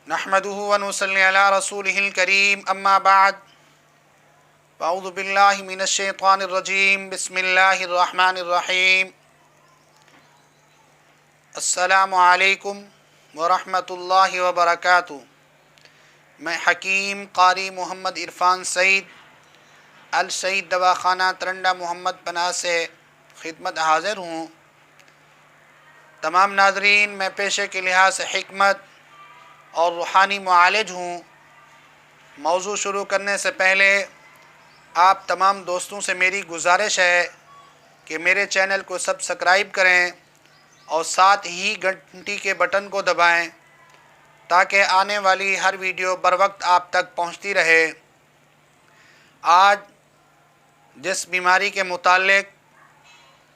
नहमदुहु व नुसल्ली अला रसूलिहिल करीम अम्मा बाद अऊज़ु बिल्लाहि मिनश शैतानिर रजीम बिस्मिल्लाहिर रहमानिर रहीम अस्सलामु अलैकुम व रहमतुल्लाहि व बरकातुहू। मैं हकीम कारी मोहम्मद इरफान सईद अल सईद दवाखाना तरंडा मोहम्मद पनाह से खिदमत हाज़िर हूँ। तमाम नाज़रीन, मैं पेशे के लिहाज से हिकमत और रूहानी मुआलिज हूँ। मौजू शुरू करने से पहले आप तमाम दोस्तों से मेरी गुजारिश है कि मेरे चैनल को सब्सक्राइब करें और साथ ही घंटी के बटन को दबाएं ताकि आने वाली हर वीडियो बर वक्त आप तक पहुंचती रहे। आज जिस बीमारी के मुतालिक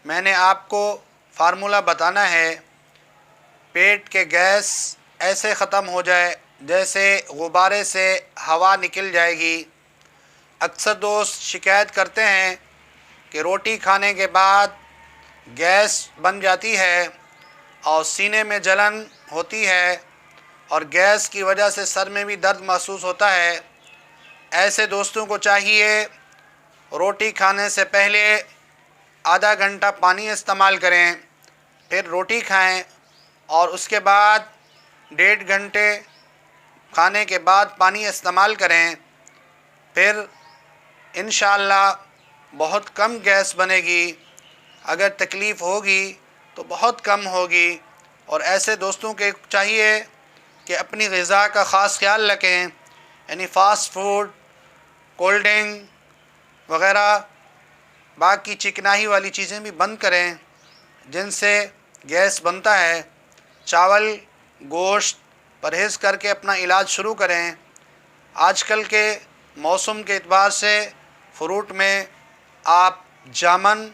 मैंने आपको फार्मूला बताना है, पेट के गैस ऐसे ख़त्म हो जाए जैसे गुब्बारे से हवा निकल जाएगी। अक्सर दोस्त शिकायत करते हैं कि रोटी खाने के बाद गैस बन जाती है और सीने में जलन होती है और गैस की वजह से सर में भी दर्द महसूस होता है। ऐसे दोस्तों को चाहिए रोटी खाने से पहले आधा घंटा पानी इस्तेमाल करें, फिर रोटी खाएं और उसके बाद 1.5 घंटे खाने के बाद पानी इस्तेमाल करें। फिर इंशाअल्लाह बहुत कम गैस बनेगी। अगर तकलीफ़ होगी तो बहुत कम होगी। और ऐसे दोस्तों के चाहिए कि अपनी ग़िज़ा का ख़ास ख्याल रखें, यानी फ़ास्ट फूड, कोल्ड ड्रिंक वग़ैरह बाकी चिकनाई वाली चीज़ें भी बंद करें जिनसे गैस बनता है। चावल गोश्त परहेज़ करके अपना इलाज शुरू करें। आजकल के मौसम के एतबार से फ्रूट में आप जामन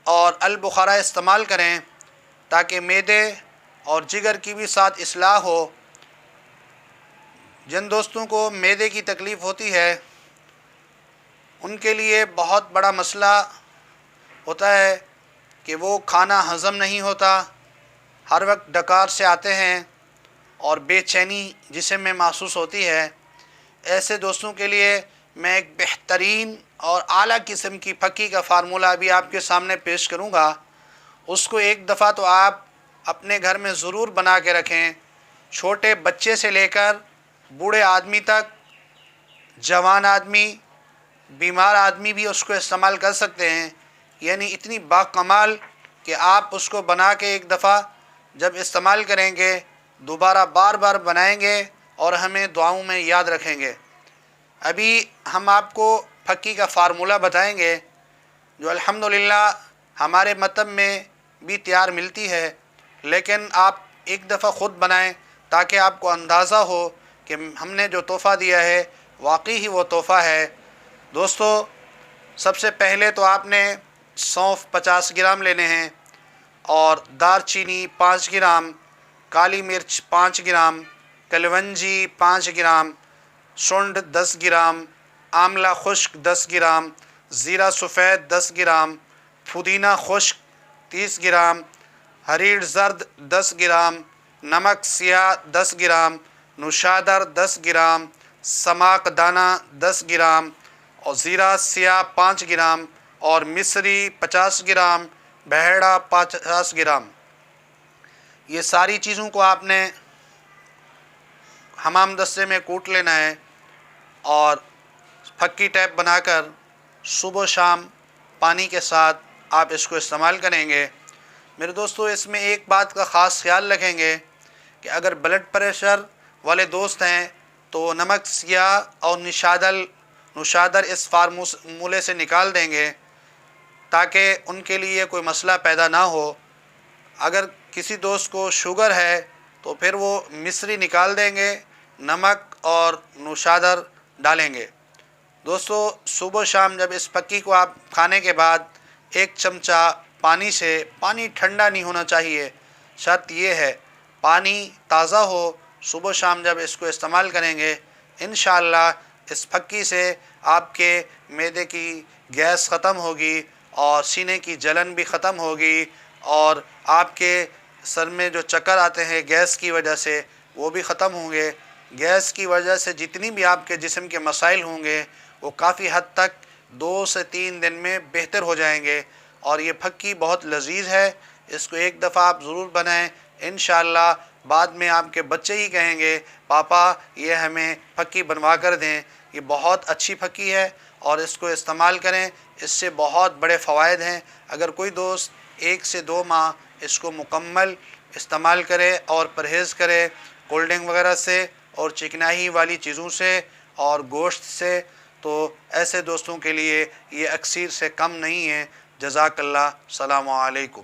और अल-बुखारा इस्तेमाल करें ताकि मैदे और जिगर की भी साथ इस्लाह हो। जिन दोस्तों को मैदे की तकलीफ़ होती है उनके लिए बहुत बड़ा मसला होता है कि वो खाना हज़म नहीं होता, हर वक्त डकार से आते हैं और बेचैनी जिस्म में महसूस होती है। ऐसे दोस्तों के लिए मैं एक बेहतरीन और आला किस्म की फक्की का फार्मूला अभी आपके सामने पेश करूंगा। उसको एक दफ़ा तो आप अपने घर में ज़रूर बना के रखें। छोटे बच्चे से लेकर बूढ़े आदमी तक, जवान आदमी, बीमार आदमी भी उसको इस्तेमाल कर सकते हैं। यानी इतनी बाकमाल कि आप उसको बना के एक दफ़ा जब इस्तेमाल करेंगे दोबारा बार बार बनाएंगे और हमें दुआओं में याद रखेंगे। अभी हम आपको फक्की का फ़ार्मूला बताएंगे जो अल्हम्दुलिल्लाह हमारे मतब में भी तैयार मिलती है, लेकिन आप एक दफ़ा ख़ुद बनाएं ताकि आपको अंदाज़ा हो कि हमने जो तोहफ़ा दिया है वाकई ही वो तोहफ़ा है। दोस्तों, सबसे पहले तो आपने सौंफ 50 ग्राम लेने हैं और दारचीनी 5 ग्राम, काली मिर्च 5 ग्राम, कलवंजी 5 ग्राम, सुंड 10 ग्राम, आंवला खुश्क 10 ग्राम, ज़ीरा सफ़ेद 10 ग्राम, पुदीना खुश्क 30 ग्राम, हरीड़ ज़र्द 10 ग्राम, नमक सियाह 10 ग्राम, नुशादर 10 ग्राम, समाक दाना 10 ग्राम और ज़ीरा सियाह 5 ग्राम और मिस्री 50 ग्राम, बहेड़ा 50 ग्राम। ये सारी चीज़ों को आपने हमाम दस्ते में कूट लेना है और फक्की टाइप बनाकर सुबह शाम पानी के साथ आप इसको इस्तेमाल करेंगे। मेरे दोस्तों, इसमें एक बात का ख़ास ख्याल रखेंगे कि अगर ब्लड प्रेशर वाले दोस्त हैं तो नमक सियाह और नुशादर इस फार्मूले से निकाल देंगे ताकि उनके लिए कोई मसला पैदा ना हो। अगर किसी दोस्त को शुगर है तो फिर वो मिस्री निकाल देंगे, नमक और नुशादर डालेंगे। दोस्तों, सुबह शाम जब इस फक्की को आप खाने के बाद 1 चमचा पानी ठंडा नहीं होना चाहिए, शर्त ये है पानी ताज़ा हो। सुबह शाम जब इसको इस्तेमाल करेंगे इंशाअल्लाह इस फक्की से आपके मैदे की गैस ख़त्म होगी और सीने की जलन भी ख़त्म होगी और आपके सर में जो चक्कर आते हैं गैस की वजह से وہ بھی ختم ہوں گے۔ گیس کی وجہ سے جتنی بھی آپ کے جسم کے مسائل ہوں گے وہ کافی حد تک 2 سے 3 دن میں بہتر ہو جائیں گے۔ اور یہ پھکی بہت لذیذ ہے، اس کو ایک دفعہ آپ ضرور بنائیں، انشاءاللہ بعد میں آپ کے بچے ہی کہیں گے پاپا یہ ہمیں پھکی بنوا کر دیں۔ یہ بہت اچھی پھکی ہے اور اس کو استعمال کریں، اس سے بہت بڑے فوائد ہیں۔ اگر کوئی دوست 1 سے 2 ماہ اس کو مکمل استعمال کرے اور پرہیز کرے کولڈ ڈرنک وغیرہ سے اور چکنائی والی چیزوں سے اور گوشت سے، تو ایسے دوستوں کے لیے یہ اکسیر سے کم نہیں ہے۔ جزاک اللہ، السلام علیکم۔